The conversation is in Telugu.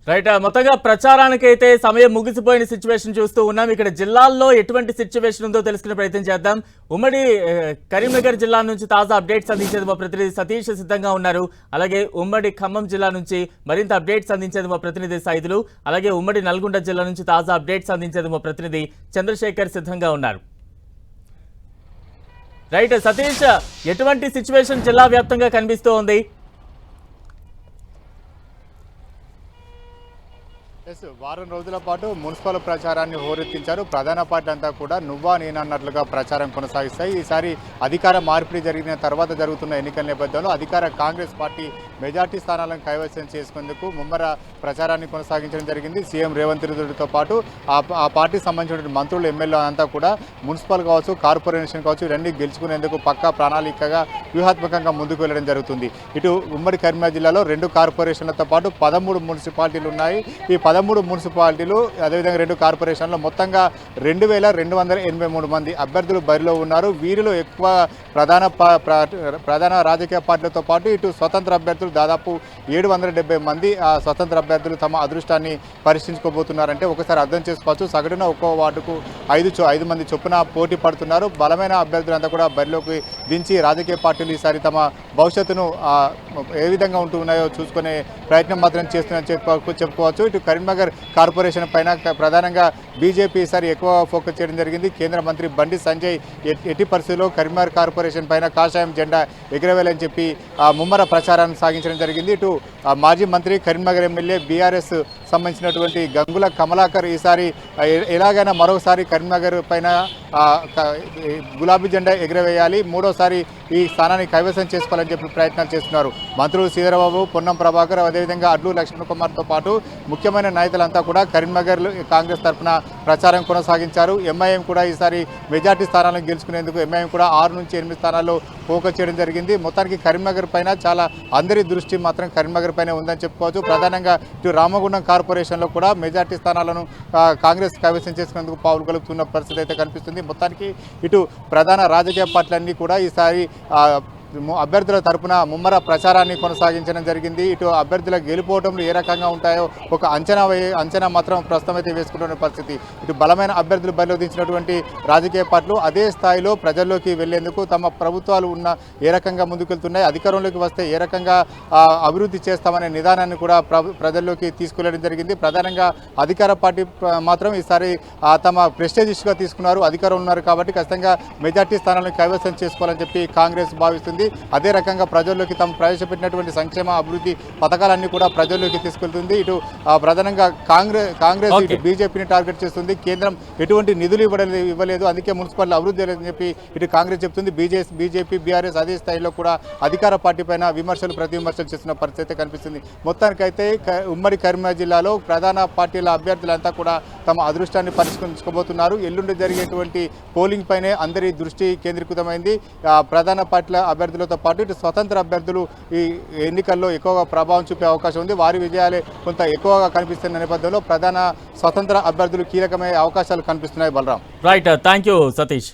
రైట్ మొత్తంగా ప్రచారానికి అయితే సమయం ముగిసిపోయిన సిచ్యువేషన్ చూస్తూ ఉన్నాం. ఇక్కడ జిల్లాల్లో ఎటువంటి సిచ్యువేషన్ ఉందో తెలుసుకునే ప్రయత్నం చేద్దాం. ఉమ్మడి కరీంనగర్ జిల్లా నుంచి తాజా అప్డేట్స్ అందించేది మా ప్రతినిధి సతీష్ సిద్ధంగా ఉన్నారు. అలాగే ఉమ్మడి ఖమ్మం జిల్లా నుంచి మరింత అప్డేట్స్ అందించేది మా ప్రతినిధి సైదులు. అలాగే ఉమ్మడి నల్గొండ జిల్లా నుంచి తాజా అప్డేట్స్ అందించేది మా ప్రతినిధి చంద్రశేఖర్ సిద్ధంగా ఉన్నారు. రైట్ సతీష్, ఎటువంటి సిచ్యువేషన్ జిల్లా వ్యాప్తంగా కనిపిస్తూ ఉంది? వారం రోజుల పాటు మున్సిపల్ ప్రచారాన్ని హోరెత్తించారు. ప్రధాన పార్టీ అంతా కూడా నువ్వా నేనన్నట్లుగా ప్రచారం కొనసాగిస్తాయి. ఈసారి అధికార మార్పిడి జరిగిన తర్వాత జరుగుతున్న ఎన్నికల నేపథ్యంలో అధికార కాంగ్రెస్ పార్టీ మెజార్టీ స్థానాలను కైవసం చేసుకునేందుకు ముమ్మర ప్రచారాన్ని కొనసాగించడం జరిగింది. సీఎం రేవంత్ రెడ్డితో పాటు ఆ పార్టీకి సంబంధించిన మంత్రులు ఎమ్మెల్యే అంతా కూడా మున్సిపల్ కావచ్చు, కార్పొరేషన్ కావచ్చు, ఇవన్నీ గెలుచుకునేందుకు పక్కా ప్రణాళికగా వ్యూహాత్మకంగా ముందుకు వెళ్ళడం జరుగుతుంది. ఇటు ఉమ్మడి కరీంనగర్ జిల్లాలో 2 కార్పొరేషన్లతో పాటు 13 మున్సిపాలిటీలు ఉన్నాయి. ఈ 13 మున్సిపాలిటీలు అదేవిధంగా 2 కార్పొరేషన్లో మొత్తంగా 2283 మంది అభ్యర్థులు బరిలో ఉన్నారు. వీరిలో ఎక్కువ ప్రధాన రాజకీయ పార్టీలతో పాటు ఇటు స్వతంత్ర అభ్యర్థులు దాదాపు 770 మంది స్వతంత్ర అభ్యర్థులు తమ అదృష్టాన్ని పరీక్షించుకోబోతున్నారంటే ఒకసారి అర్థం చేసుకోవచ్చు. సగటున ఒక్కో వార్డుకు 5 మంది చొప్పున పోటీ పడుతున్నారు. బలమైన అభ్యర్థులంతా కూడా బరిలోకి దించి రాజకీయ పార్టీలు ఈసారి తమ భవిష్యత్తును ఏ విధంగా ఉంటున్నాయో చూసుకునే ప్రయత్నం మాత్రం చేస్తున్నారని చెప్పుకోవచ్చు. ఇటు కరీంనగర్ కార్పొరేషన్ పైన ప్రధానంగా బీజేపీ ఈసారి ఎక్కువ ఫోకస్ చేయడం జరిగింది. కేంద్ర మంత్రి బండి సంజయ్ ఎట్టి పరిస్థితుల్లో కరీంనగర్ కార్పొరేషన్ పైన కాషాయం జెండా ఎగరవేయాలని చెప్పి ముమ్మర ప్రచారాన్ని సాగించడం జరిగింది. ఇటు మాజీ మంత్రి కరీంనగర్ ఎమ్మెల్యే బీఆర్ఎస్ సంబంధించినటువంటి గంగుల కమలాకర్ ఈసారి ఎలాగైనా మరోసారి కరీంనగర్ పైన గులాబీ జెండా ఎగరవేయాలి, మూడోసారి ఈ స్థానాన్ని కైవసం చేసుకోవాలని చెప్పి ప్రయత్నాలు చేస్తున్నారు. మంత్రులు శ్రీధరబాబు, పొన్నం ప్రభాకర్, అదేవిధంగా అడ్లు లక్ష్మణ్ కుమార్తో పాటు ముఖ్యమైన నాయకులంతా కూడా కరీంనగర్ కాంగ్రెస్ తరఫున ప్రచారం కొనసాగించారు. ఎంఐఎం కూడా ఈసారి మెజార్టీ స్థానాలను గెలుచుకునేందుకు ఎంఐఎం కూడా 6 నుంచి 8 స్థానాల్లో ఫోకస్ చేయడం జరిగింది. మొత్తానికి కరీంనగర్ పైన చాలా అందరి దృష్టి మాత్రం కరీంనగర్ పైన ఉందని చెప్పుకోవచ్చు. ప్రధానంగా ఇటు రామగుండం కార్పొరేషన్లో కూడా మెజార్టీ స్థానాలను కాంగ్రెస్ కైవసం చేసుకునేందుకు పావులు కలుపుతున్న పరిస్థితి అయితే కనిపిస్తుంది. మొత్తానికి ఇటు ప్రధాన రాజకీయ పార్టీలన్నీ కూడా ఈసారి అభ్యర్థుల తరపున ముమ్మర ప్రచారాన్ని కొనసాగించడం జరిగింది. ఇటు అభ్యర్థుల గెలుపోవటంలో ఏ రకంగా ఉంటాయో ఒక అంచనా మాత్రం ప్రస్తుతం అయితే వేసుకుంటున్న పరిస్థితి. ఇటు బలమైన అభ్యర్థులు బరిలోదించినటువంటి రాజకీయ పార్టీలు అదే స్థాయిలో ప్రజల్లోకి వెళ్లేందుకు తమ ప్రభుత్వాలు ఉన్న ఏ రకంగా ముందుకెళ్తున్నాయి, అధికారంలోకి వస్తే ఏ రకంగా అభివృద్ధి చేస్తామనే నిదానాన్ని కూడా ప్రజల్లోకి తీసుకెళ్లడం జరిగింది. ప్రధానంగా అధికార పార్టీ మాత్రం ఈసారి తమ ప్రెస్టేజ్ ఇష్యూగా తీసుకున్నారు. అధికారం ఉన్నారు కాబట్టి ఖచ్చితంగా మెజార్టీ స్థానాలను కైవసం చేసుకోవాలని చెప్పి కాంగ్రెస్ భావిస్తుంది. అదే రకంగా ప్రజల్లోకి తాము ప్రవేశపెట్టినటువంటి సంక్షేమ అభివృద్ధి పథకాలన్నీ కూడా ప్రజల్లోకి తీసుకెళ్తుంది. ఇటు ప్రధానంగా కాంగ్రెస్ ఇటు బీజేపీని టార్గెట్ చేస్తుంది. కేంద్రం ఎటువంటి నిధులు ఇవ్వలేదు, అందుకే మున్సిపల్ అభివృద్ధి లేదని చెప్పి ఇటు కాంగ్రెస్ చెప్తుంది. బీజేపీ బీఆర్ఎస్ అదే స్థాయిలో కూడా అధికార పార్టీ పైన ప్రతి విమర్శలు చేస్తున్న పరిస్థితి కనిపిస్తుంది. మొత్తానికైతే ఉమ్మడి కరీంనగర్ జిల్లాలో ప్రధాన పార్టీల అభ్యర్థులంతా కూడా తమ అదృష్టాన్ని పరిష్కరించుకోబోతున్నారు. ఎల్లుండి జరిగేటువంటి పోలింగ్ పైనే అందరి దృష్టి కేంద్రీకృతమైంది. ప్రధాన పార్టీల అభ్యర్థులతో పాటు ఇటు స్వతంత్ర అభ్యర్థులు ఈ ఎన్నికల్లో ఎక్కువగా ప్రభావం చూపే అవకాశం ఉంది. వారి విజయాలే కొంత ఎక్కువగా కనిపిస్తున్న నేపథ్యంలో ప్రధాన స్వతంత్ర అభ్యర్థులు కీలకమయ్యే అవకాశాలు కనిపిస్తున్నాయి. Balaram. Right, thank you Satish.